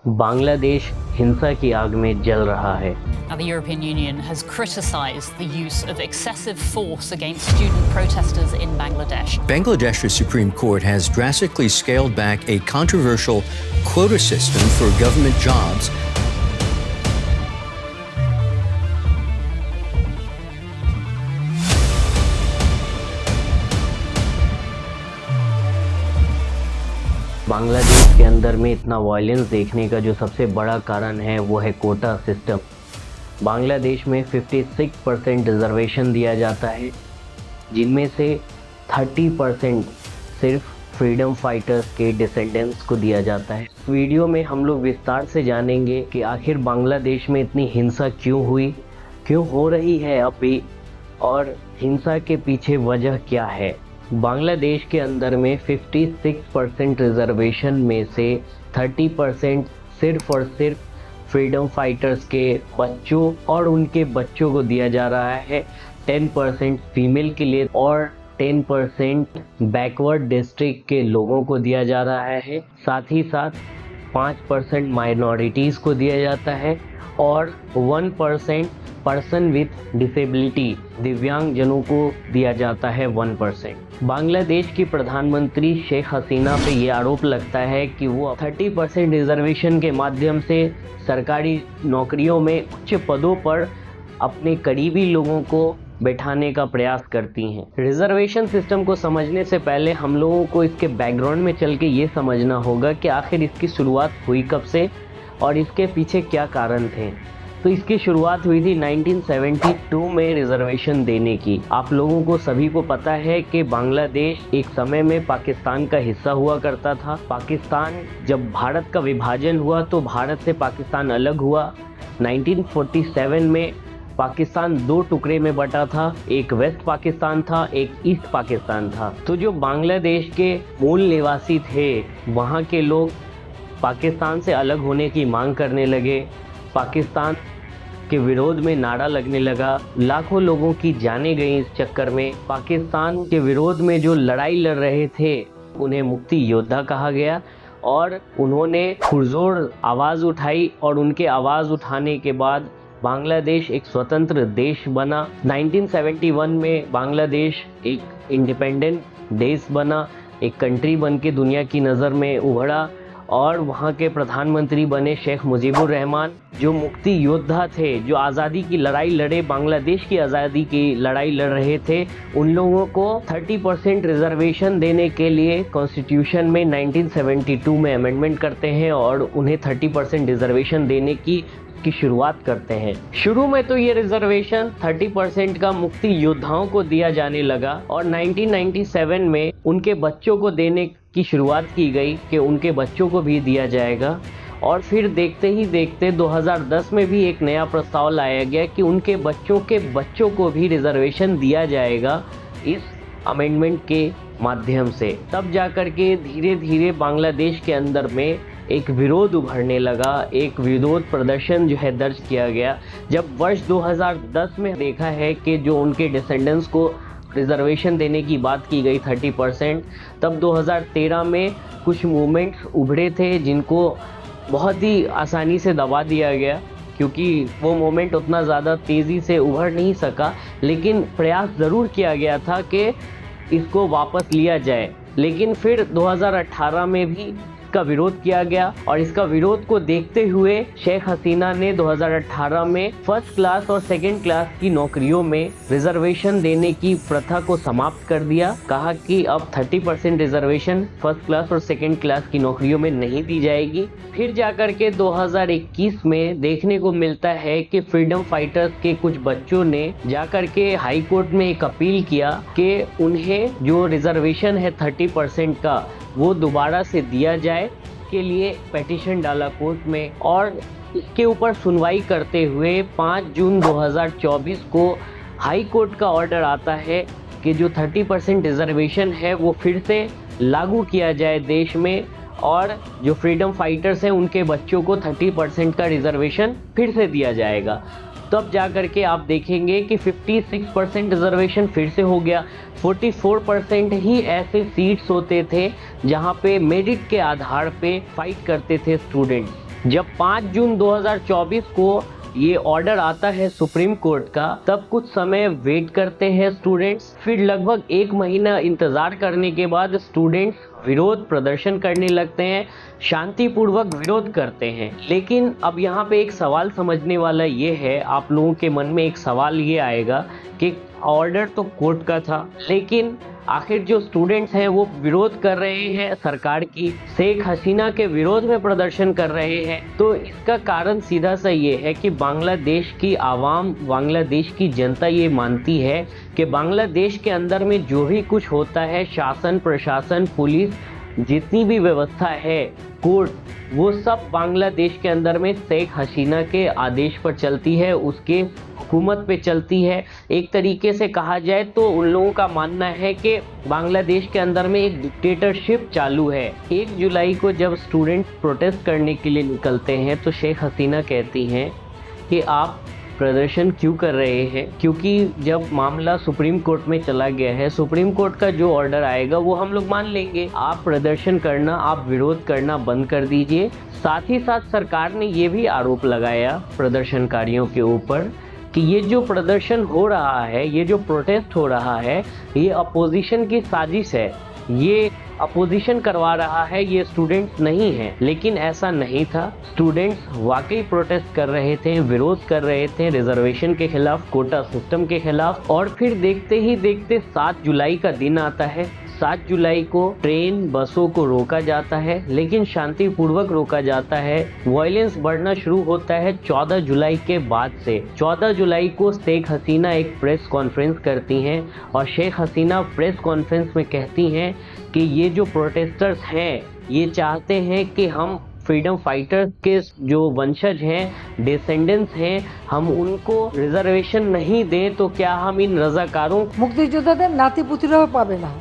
बांग्लादेश हिंसा की आग में जल रहा है। Now, the European Union has criticised the use of excessive force against student protesters in Bangladesh. Bangladesh's Supreme Court has drastically scaled back a controversial quota system for government jobs. Bangladesh के अंदर में इतना वायलेंस देखने का जो सबसे बड़ा कारण है वो है कोटा सिस्टम। बांग्लादेश में 56% रिजर्वेशन दिया जाता है, जिनमें से 30% सिर्फ फ्रीडम फाइटर्स के डिसेंडेंट्स को दिया जाता है। इस वीडियो में हम लोग विस्तार से जानेंगे कि आखिर बांग्लादेश में इतनी हिंसा क्यों हुई, क्यों हो रही है अब भी, और हिंसा के पीछे वजह क्या है। बांग्लादेश के अंदर में 56% रिजर्वेशन में से 30% सिर्फ और सिर्फ फ्रीडम फाइटर्स के बच्चों और उनके बच्चों को दिया जा रहा है, 10% फीमेल के लिए और 10% बैकवर्ड डिस्ट्रिक्ट के लोगों को दिया जा रहा है। साथ ही साथ 5% माइनॉरिटीज़ को दिया जाता है और 1% पर्सन विथ डिसेबिलिटी दिव्यांग जनों को दिया जाता है 1%। बांग्लादेश की प्रधानमंत्री शेख हसीना पे ये आरोप लगता है कि वो 30% रिजर्वेशन के माध्यम से सरकारी नौकरियों में उच्च पदों पर अपने करीबी लोगों को बैठाने का प्रयास करती हैं। रिजर्वेशन सिस्टम को समझने से पहले हम लोगों को इसके बैकग्राउंड में चल के ये समझना होगा कि आखिर इसकी शुरुआत हुई कब से और इसके पीछे क्या कारण थे। तो इसकी शुरुआत हुई थी 1972 में रिजर्वेशन देने की। आप लोगों को सभी को पता है कि बांग्लादेश एक समय में पाकिस्तान का हिस्सा हुआ करता था। पाकिस्तान जब भारत का विभाजन हुआ तो भारत से पाकिस्तान अलग हुआ। 1947 में पाकिस्तान 2 टुकड़े में बटा था, एक वेस्ट पाकिस्तान था, एक ईस्ट पाकिस्तान था। तो जो बांग्लादेश के मूल निवासी थे वहाँ के लोग पाकिस्तान से अलग होने की मांग करने लगे। पाकिस्तान के विरोध में नारा लगने लगा, लाखों लोगों की जानें गई इस चक्कर में। पाकिस्तान के विरोध में जो लड़ाई लड़ रहे थे उन्हें मुक्ति योद्धा कहा गया और उन्होंने पुरजोर आवाज़ उठाई और उनके आवाज़ उठाने के बाद बांग्लादेश एक स्वतंत्र देश बना। 1971 में बांग्लादेश एक इंडिपेंडेंट देश बना, एक कंट्री बन के दुनिया की नज़र में उभरा और वहाँ के प्रधानमंत्री बने शेख मुजीबुर रहमान, जो मुक्ति योद्धा थे, जो आज़ादी की लड़ाई लड़े, बांग्लादेश की आज़ादी की लड़ाई लड़ रहे थे। उन लोगों को 30% रिजर्वेशन देने के लिए कॉन्स्टिट्यूशन में 1972 में अमेंडमेंट करते हैं और उन्हें 30% रिजर्वेशन देने की शुरुआत करते हैं। शुरू में तो ये रिजर्वेशन 30% का मुक्ति योद्धाओं को दिया जाने लगा और 1997 में उनके बच्चों को देने की शुरुआत की गई कि उनके बच्चों को भी दिया जाएगा। और फिर देखते ही देखते 2010 में भी एक नया प्रस्ताव लाया गया कि उनके बच्चों के बच्चों को भी रिजर्वेशन दिया जाएगा इस अमेंडमेंट के माध्यम से। तब जाकर के धीरे धीरे बांग्लादेश के अंदर में एक विरोध उभरने लगा, एक विरोध प्रदर्शन जो है दर्ज किया गया। जब वर्ष 2010 में देखा है कि जो उनके डिसेंडेंट्स को रिजर्वेशन देने की बात की गई 30%, तब 2013 में कुछ मूवमेंट्स उभरे थे जिनको बहुत ही आसानी से दबा दिया गया, क्योंकि वो मोमेंट उतना ज़्यादा तेज़ी से उभर नहीं सका, लेकिन प्रयास ज़रूर किया गया था कि इसको वापस लिया जाए। लेकिन फिर 2018 में भी इसका विरोध किया गया और इसका विरोध को देखते हुए शेख हसीना ने 2018 में फर्स्ट क्लास और सेकंड क्लास की नौकरियों में रिजर्वेशन देने की प्रथा को समाप्त कर दिया। कहा कि अब 30% रिजर्वेशन फर्स्ट क्लास और सेकंड क्लास की नौकरियों में नहीं दी जाएगी। फिर जाकर के 2021 में देखने को मिलता है कि फ्रीडम फाइटर्स के कुछ बच्चों ने जाकर के हाई कोर्ट में एक अपील किया कि उन्हें जो रिजर्वेशन है 30% का वो दोबारा से दिया जाए। के लिए पेटिशन डाला कोर्ट में और इसके ऊपर सुनवाई करते हुए 5 जून 2024 को हाई कोर्ट का ऑर्डर आता है कि जो 30% रिजर्वेशन है वो फिर से लागू किया जाए देश में और जो फ्रीडम फाइटर्स हैं उनके बच्चों को 30% का रिजर्वेशन फिर से दिया जाएगा। तब जाकर के आप देखेंगे कि 56% रिजर्वेशन फिर से हो गया। 44% ही ऐसे सीट्स होते थे जहां पे मेरिट के आधार पे फाइट करते थे स्टूडेंट्स। जब 5 जून 2024 को ये ऑर्डर आता है सुप्रीम कोर्ट का, तब कुछ समय वेट करते हैं स्टूडेंट्स। फिर लगभग 1 महीना इंतजार करने के बाद स्टूडेंट्स विरोध प्रदर्शन करने लगते हैं, शांतिपूर्वक विरोध करते हैं। लेकिन अब यहाँ पे एक सवाल समझने वाला ये है, आप लोगों के मन में एक सवाल ये आएगा कि ऑर्डर तो कोर्ट का था, लेकिन आखिर जो स्टूडेंट्स हैं वो विरोध कर रहे हैं सरकार की, शेख हसीना के विरोध में प्रदर्शन कर रहे हैं। तो इसका कारण सीधा सा ये है कि बांग्लादेश की आवाम, बांग्लादेश की जनता ये मानती है कि बांग्लादेश के अंदर में जो भी कुछ होता है, शासन, प्रशासन, पुलिस, जितनी भी व्यवस्था है, कोर्ट, वो सब बांग्लादेश के अंदर में शेख हसीना के आदेश पर चलती है, उसके हुकूमत पे चलती है। एक तरीके से कहा जाए तो उन लोगों का मानना है कि बांग्लादेश के अंदर में एक डिक्टेटरशिप चालू है। 1 जुलाई को जब स्टूडेंट प्रोटेस्ट करने के लिए निकलते हैं तो शेख हसीना कहती हैं कि आप प्रदर्शन क्यों कर रहे हैं, क्योंकि जब मामला सुप्रीम कोर्ट में चला गया है, सुप्रीम कोर्ट का जो ऑर्डर आएगा वो हम लोग मान लेंगे। आप प्रदर्शन करना, आप विरोध करना बंद कर दीजिए। साथ ही साथ सरकार ने ये भी आरोप लगाया प्रदर्शनकारियों के ऊपर कि ये जो प्रदर्शन हो रहा है, ये जो प्रोटेस्ट हो रहा है, ये अपोजिशन की साजिश है, ये अपोजिशन करवा रहा है, ये स्टूडेंट्स नहीं हैं। लेकिन ऐसा नहीं था, स्टूडेंट्स वाकई प्रोटेस्ट कर रहे थे, विरोध कर रहे थे रिजर्वेशन के खिलाफ, कोटा सिस्टम के खिलाफ। और फिर देखते ही देखते 7 जुलाई का दिन आता है। 7 जुलाई को ट्रेन, बसों को रोका जाता है, लेकिन शांतिपूर्वक रोका जाता है। वायलेंस बढ़ना शुरू होता है 14 जुलाई के बाद से। 14 जुलाई को शेख हसीना एक प्रेस कॉन्फ्रेंस करती हैं और शेख हसीना प्रेस कॉन्फ्रेंस में कहती हैं कि ये जो प्रोटेस्टर्स हैं, ये चाहते हैं कि हम फ्रीडम फाइटर्स के जो वंशज हैं, डिसेंडेंट्स हैं, हम उनको रिजर्वेशन नहीं दें तो क्या हम इन रजाकारों মুক্তিযোদ্ধাদের নাতিপুতিরাও পাবে না,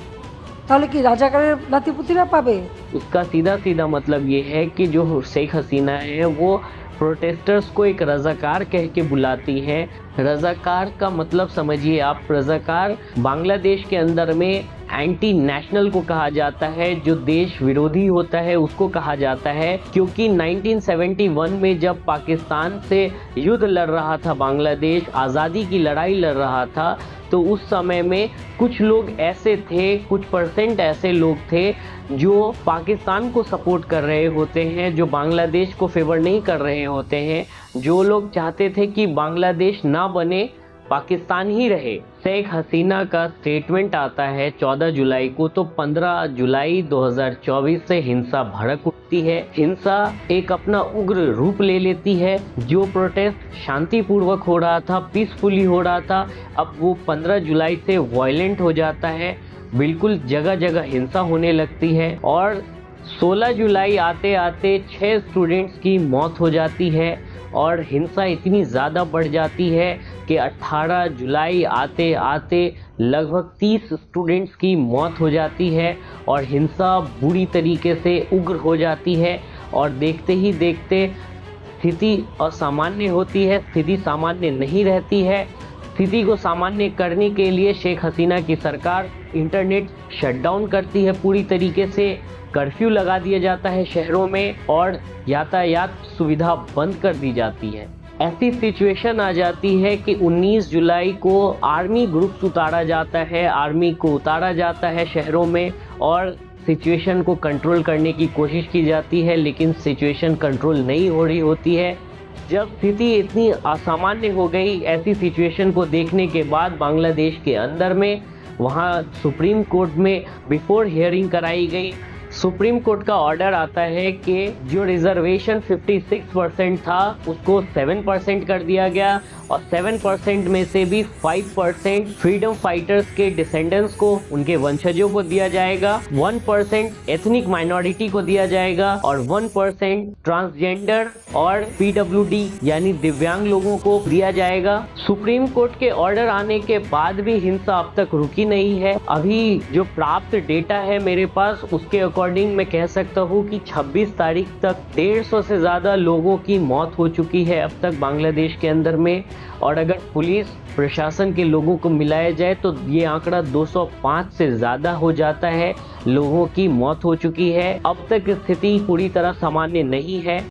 তাহলে কি রাজাকারের নাতিপুতিরা পাবে? उसका सीधा सीधा मतलब ये है कि जो शेख हसीना है वो प्रोटेस्टर्स को एक रजाकार कह के बुलाती है। रजाकार का मतलब समझिए आप, रजाकार बांग्लादेश के अंदर में एंटी नेशनल को कहा जाता है, जो देश विरोधी होता है उसको कहा जाता है। क्योंकि 1971 में जब पाकिस्तान से युद्ध लड़ रहा था बांग्लादेश, आज़ादी की लड़ाई लड़ रहा था, तो उस समय में कुछ लोग ऐसे थे, कुछ परसेंट ऐसे लोग थे जो पाकिस्तान को सपोर्ट कर रहे होते हैं, जो बांग्लादेश को फेवर नहीं कर रहे होते हैं, जो लोग चाहते थे कि बांग्लादेश ना बने, पाकिस्तान ही रहे। शेख हसीना का स्टेटमेंट आता है 14 जुलाई को, तो 15 जुलाई 2024 से हिंसा भड़क उठती है। हिंसा एक अपना उग्र रूप ले लेती है। जो प्रोटेस्ट शांतिपूर्वक हो रहा था, पीसफुली हो रहा था, अब वो 15 जुलाई से वायलेंट हो जाता है। बिल्कुल जगह जगह हिंसा होने लगती है और 16 जुलाई आते आते 6 स्टूडेंट्स की मौत हो जाती है और हिंसा इतनी ज़्यादा बढ़ जाती है कि 18 जुलाई आते आते लगभग 30 स्टूडेंट्स की मौत हो जाती है और हिंसा बुरी तरीके से उग्र हो जाती है। और देखते ही देखते स्थिति असामान्य होती है, स्थिति सामान्य नहीं रहती है। स्थिति को सामान्य करने के लिए शेख हसीना की सरकार इंटरनेट शटडाउन करती है पूरी तरीके से, कर्फ्यू लगा दिया जाता है शहरों में और यातायात सुविधा बंद कर दी जाती है। ऐसी सिचुएशन आ जाती है कि 19 जुलाई को आर्मी ग्रुप्स उतारा जाता है, आर्मी को उतारा जाता है शहरों में और सिचुएशन को कंट्रोल करने की कोशिश की जाती है, लेकिन सिचुएशन कंट्रोल नहीं हो रही होती है। जब स्थिति इतनी असामान्य हो गई, ऐसी सिचुएशन को देखने के बाद बांग्लादेश के अंदर में वहाँ सुप्रीम कोर्ट में बिफोर हियरिंग कराई गई। सुप्रीम कोर्ट का ऑर्डर आता है कि जो रिजर्वेशन 56% था उसको 7% कर दिया गया और 7% में से भी 5% फ्रीडम फाइटर्स के डिसेंडेंट्स को, उनके वंशजों को दिया जाएगा, 1% एथनिक माइनॉरिटी को दिया जाएगा और 1% ट्रांसजेंडर और पीडब्ल्यूडी यानी दिव्यांग लोगों को दिया जाएगा। सुप्रीम कोर्ट के ऑर्डर आने के बाद भी हिंसा अब तक रुकी नहीं है। अभी जो प्राप्त डेटा है मेरे पास, उसके अकॉर्डिंग मैं कह सकता हूँ कि 26 तारीख तक 150 से ज़्यादा लोगों की मौत हो चुकी है अब तक बांग्लादेश के अंदर में। और अगर पुलिस प्रशासन के लोगों को मिलाया जाए तो ये आंकड़ा 205 से ज़्यादा हो जाता है, लोगों की मौत हो चुकी है। अब तक स्थिति पूरी तरह सामान्य नहीं है।